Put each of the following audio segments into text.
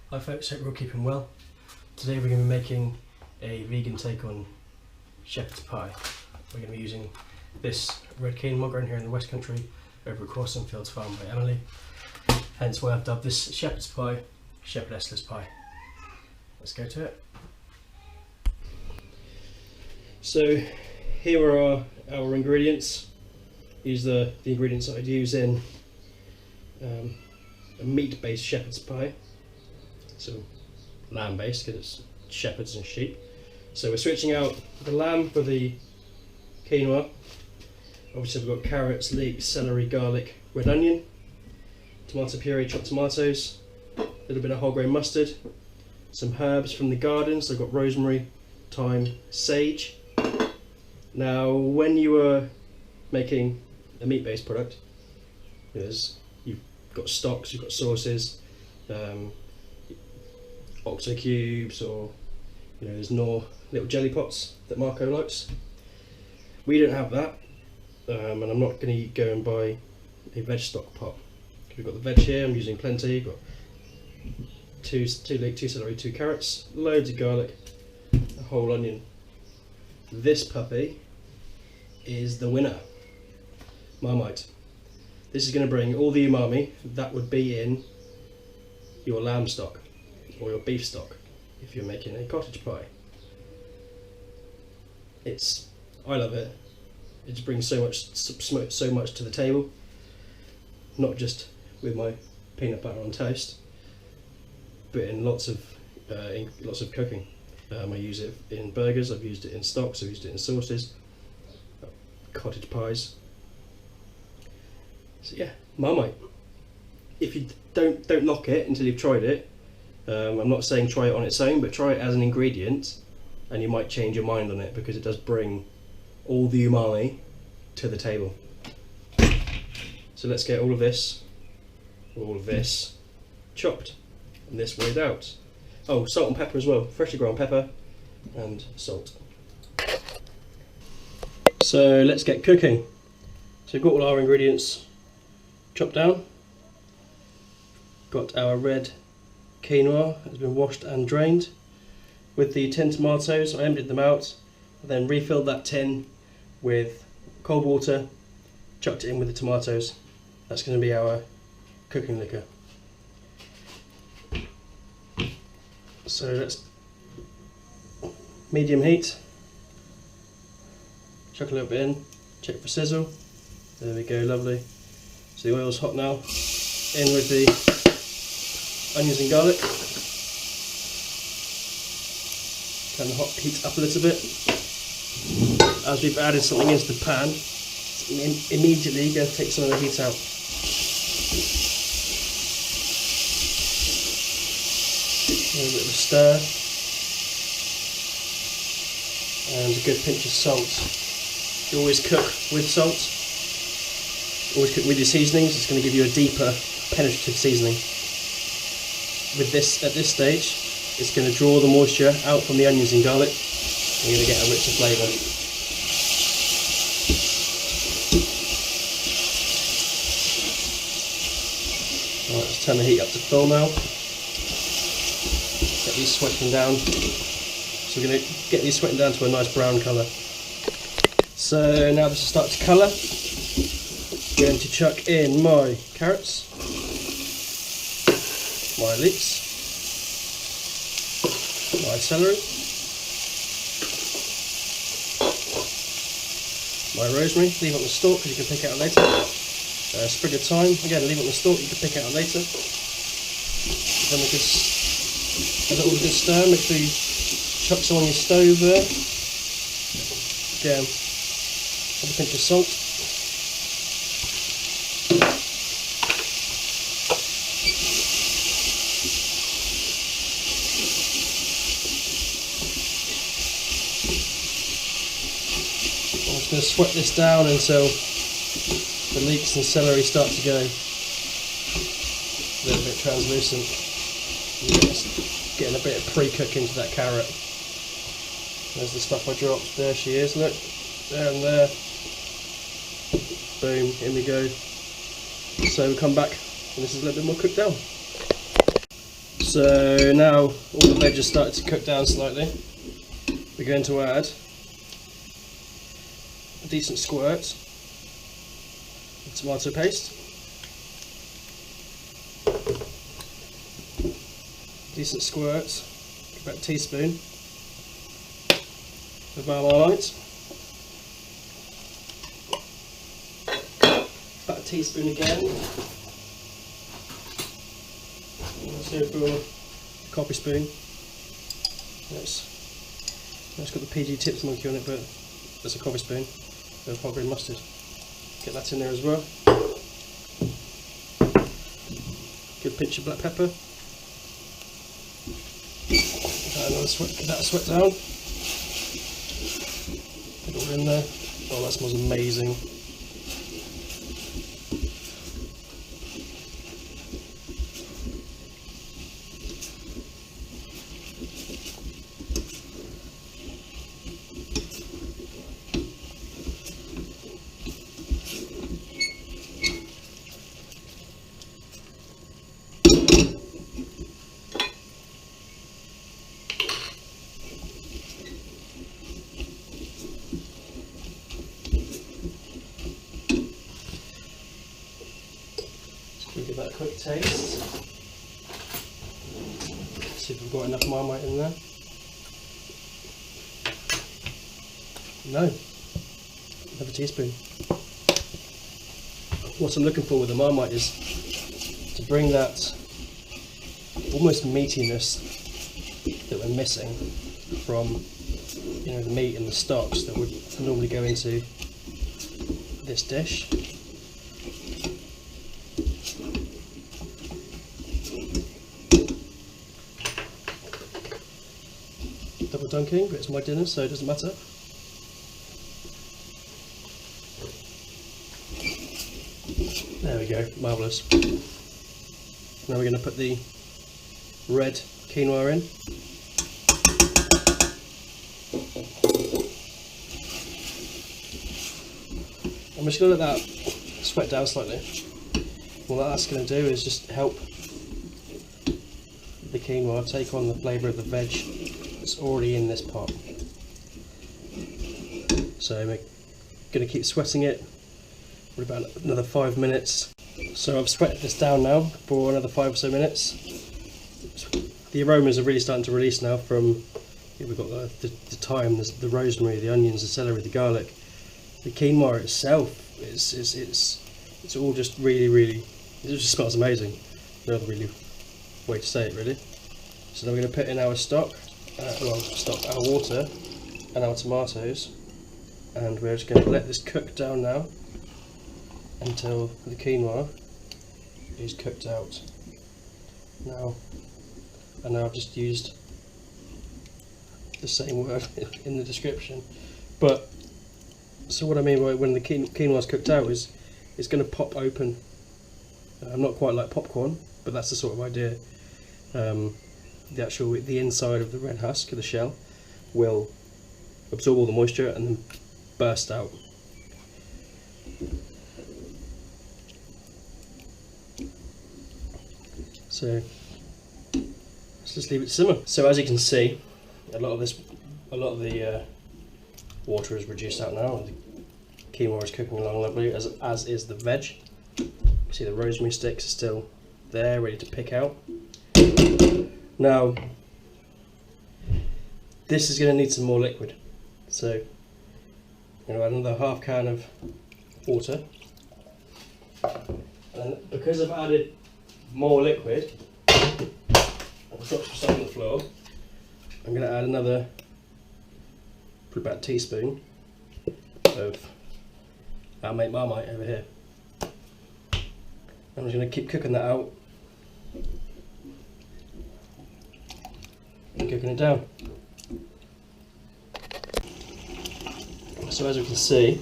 Hi folks, hope you're all keeping well. Today we're going to be making a vegan take on shepherd's pie. We're going to be using this red quinoa grown here in the West Country over at Crosson Fields Farm by Emily. Hence why I've dubbed this shepherd's pie, shepherdessless pie. Let's go to it. So here are our ingredients. These are the ingredients that I'd use in a meat-based shepherd's pie. So lamb-based because it's shepherds and sheep. So we're switching out the lamb for the quinoa. Obviously we've got carrots, leeks, celery, garlic, red onion, tomato puree, chopped tomatoes, a little bit of whole grain mustard, some herbs from the garden. So I've got rosemary, thyme, sage. Now when you are making a meat-based product, you've got stocks, you've got sauces, Oxo cubes, or there's no little jelly pots that Marco likes. We don't have that, and I'm not going to go and buy a veg stock pot. We've got the veg here. I'm using plenty. Got two leeks, 2 celery, 2 carrots, loads of garlic, a whole onion. This puppy is the winner, Marmite. This is going to bring all the umami that would be in your lamb stock or your beef stock if you're making a cottage pie. I love it. It just brings so much to the table, not just with my peanut butter on toast, but in lots of cooking. I use it in burgers, I've used it in stocks, I've used it in sauces, cottage pies. So yeah, Marmite. If you don't knock it until you've tried it. I'm not saying try it on its own, but try it as an ingredient and you might change your mind on it, because it does bring all the umami to the table. So let's get all of this chopped and this weighed out. Oh, salt and pepper as well, freshly ground pepper and salt. So let's get cooking. So we've got all our ingredients chopped down. Got our red quinoa, has been washed and drained. With the tin tomatoes, I emptied them out and then refilled that tin with cold water, chucked it in with the tomatoes. That's going to be our cooking liquor. So let's medium heat, chuck a little bit in, check for sizzle. There we go, lovely. So the oil's hot now. In with the onions and garlic. Turn the hot heat up a little bit. As we've added something into the pan, it's immediately going to take some of the heat out. A little bit of a stir and a good pinch of salt. You always cook with salt. Always cook with your seasonings. It's going to give you a deeper, penetrative seasoning. With this, at this stage, it's going to draw the moisture out from the onions and garlic. You're going to get a richer flavour. Right, let's turn the heat up to full now. Get these sweating down. So we're going to get these sweating down to a nice brown colour. So now this will start to colour. I'm going to chuck in my carrots, my leeks, my celery, my rosemary, leave it on the stalk because you can pick it out later. Sprig of thyme, again leave it on the stalk, you can pick it out later. Then we just give it all a good stir, make sure you chuck some on your stove there. Again, have a pinch of salt. I'm just going to sweat this down until the leeks and celery start to go a little bit translucent. Getting a bit of pre-cook into that carrot. There's the stuff I dropped. There she is, look. There and there. Boom, in we go. So we'll come back and this is a little bit more cooked down. So now all the veg has started to cook down slightly. We're going to add a decent squirt of tomato paste, decent squirt, about a teaspoon of Marmite, about a teaspoon again. Let's go for a coffee spoon. It's got the PG Tips monkey on it, but there's a coffee spoon of hot green mustard. Get that in there as well. Good pinch of black pepper. Get that sweat down. Put it all in there. Oh, that smells amazing. Give that a quick taste. See if we've got enough Marmite in there. No, another teaspoon. What I'm looking for with the Marmite is to bring that almost meatiness that we're missing from, you know, the meat and the stocks that would normally go into this dish. Double dunking, but it's my dinner, so it doesn't matter. There we go, marvellous. Now we're going to put the red quinoa in. I'm just going to let that sweat down slightly. What that's going to do is just help the quinoa take on the flavour of the veg that's already in this pot. So we're going to keep sweating it for about another 5 minutes. So I've sweated this down now for another 5 or so minutes. The aromas are really starting to release now from, we've got the thyme, the rosemary, the onions, the celery, the garlic. The quinoa itself, it's all just really, it just smells amazing. No other really way to say it really. So then we're going to put in our stock, our water and our tomatoes, and we're just going to let this cook down now until the quinoa is cooked out. Now, I know I've just used the same word in the description, but so what I mean by when the quinoa is cooked out is it's going to pop open. Not quite like popcorn, but that's the sort of idea. The inside of the red husk of the shell will absorb all the moisture and then burst out. So let's just leave it to simmer. So as you can see, a lot of the water is reduced out now, and the quinoa is cooking along lovely, as is the veg. You see the rosemary sticks are still there, ready to pick out. Now, this is going to need some more liquid, so I'm going to add another half can of water, and because I've added more liquid, I've dropped some stuff on the floor, I'm going to add another, probably about a teaspoon of our mate Marmite over here. I'm just going to keep cooking that out and cooking it down. So as we can see,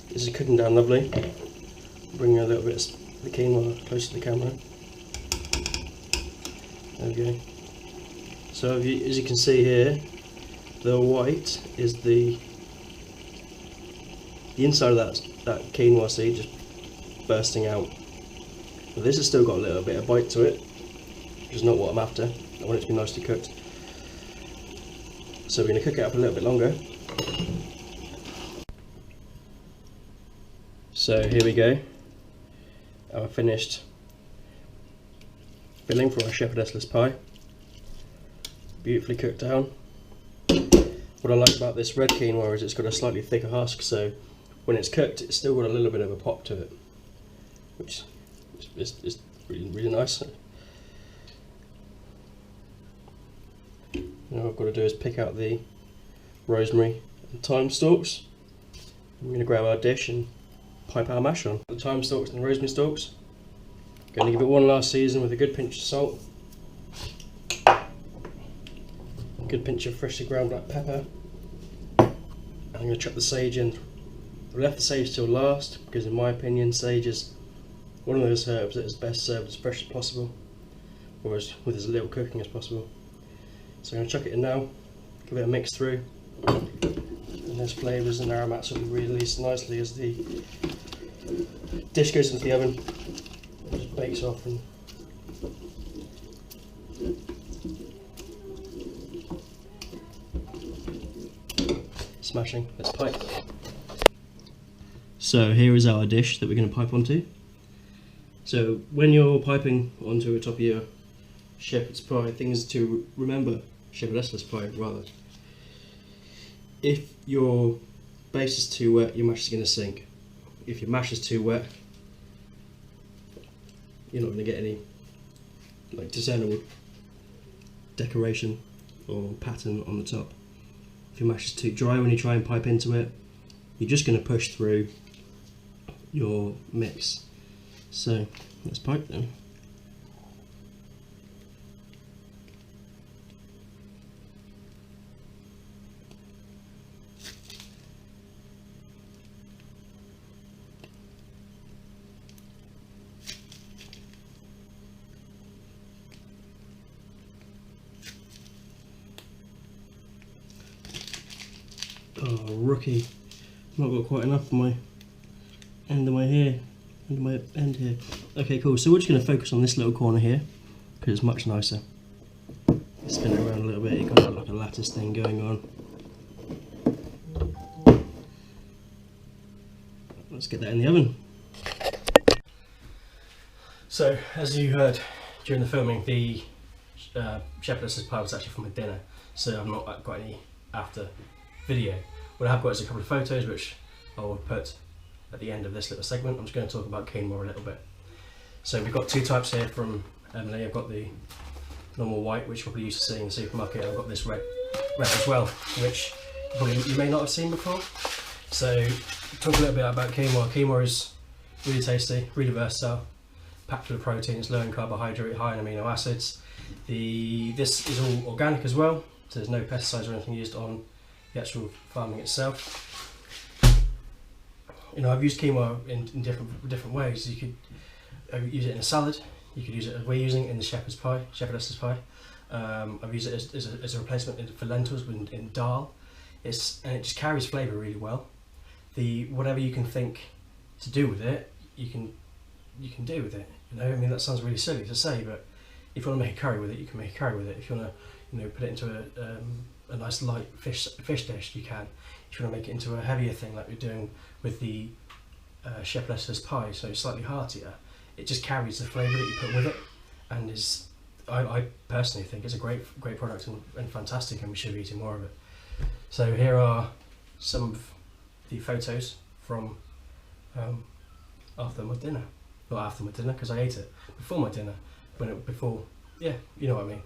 this is cooking down lovely. Bring a little bit of the quinoa close to the camera. There we go. So as you can see here, the white is the inside of that quinoa seed just bursting out. This has still got a little bit of bite to it, which is not what I'm after. I want it to be nicely cooked. So we're going to cook it up a little bit longer. So here we go, our finished filling for our shepherdess pie. Beautifully cooked down. What I like about this red quinoa is it's got a slightly thicker husk, so when it's cooked it's still got a little bit of a pop to it, which is really, really nice. Now what I've got to do is pick out the rosemary and thyme stalks. I'm going to grab our dish and pipe our mash on. The thyme stalks and the rosemary stalks. Going to give it one last season with a good pinch of salt. A good pinch of freshly ground black pepper. And I'm going to chuck the sage in. I've left the sage till last because in my opinion sage is one of those herbs that is best served as fresh as possible, or with as little cooking as possible. So I'm going to chuck it in now, give it a mix through, and those flavours and aromats will be released nicely as the dish goes into the oven and just bakes off. And smashing. Let's pipe. So here is our dish that we're going to pipe onto. So when you're piping onto the top of your shepherd's pie, things to remember, shepherdess pie rather. If your base is too wet, your mash is going to sink. If your mash is too wet, you're not going to get any like discernible decoration or pattern on the top. If your mash is too dry when you try and pipe into it, you're just going to push through your mix. So let's pipe then. Oh, rookie! I've not got quite enough for my end here. Okay, cool. So we're just going to focus on this little corner here because it's much nicer. Spin it around a little bit. You've got like a lattice thing going on. Let's get that in the oven. So, as you heard during the filming, the shepherdess pie was actually from a dinner, so I've not got any after video. What I have got is a couple of photos which I will put at the end of this little segment. I'm just going to talk about quinoa a little bit. So we've got two types here from Emily. I've got the normal white, which you're probably used to seeing in the supermarket. I've got this red as well, which you may not have seen before. So talk a little bit about quinoa. Quinoa is really tasty, really versatile, packed with proteins, low in carbohydrate, high in amino acids. This is all organic as well, so there's no pesticides or anything used on the actual farming itself. You know, I've used quinoa in different ways. You could use it in a salad. You could use it as we're using in the shepherdess pie. I've used it as a replacement for lentils in dal. And it just carries flavour really well. Whatever you can think to do with it, you can do with it. You know, I mean that sounds really silly to say, but if you want to make a curry with it, you can make a curry with it. If you want to, put it into a nice light fish dish, you can. If you want to make it into a heavier thing like we're doing with the shepherdess pie, so slightly heartier, it just carries the flavour that you put with it, and I personally think it's a great product and fantastic, and we should be eating more of it. So here are some of the photos from after my dinner. Not after my dinner, because I ate it before my dinner. Yeah, you know what I mean.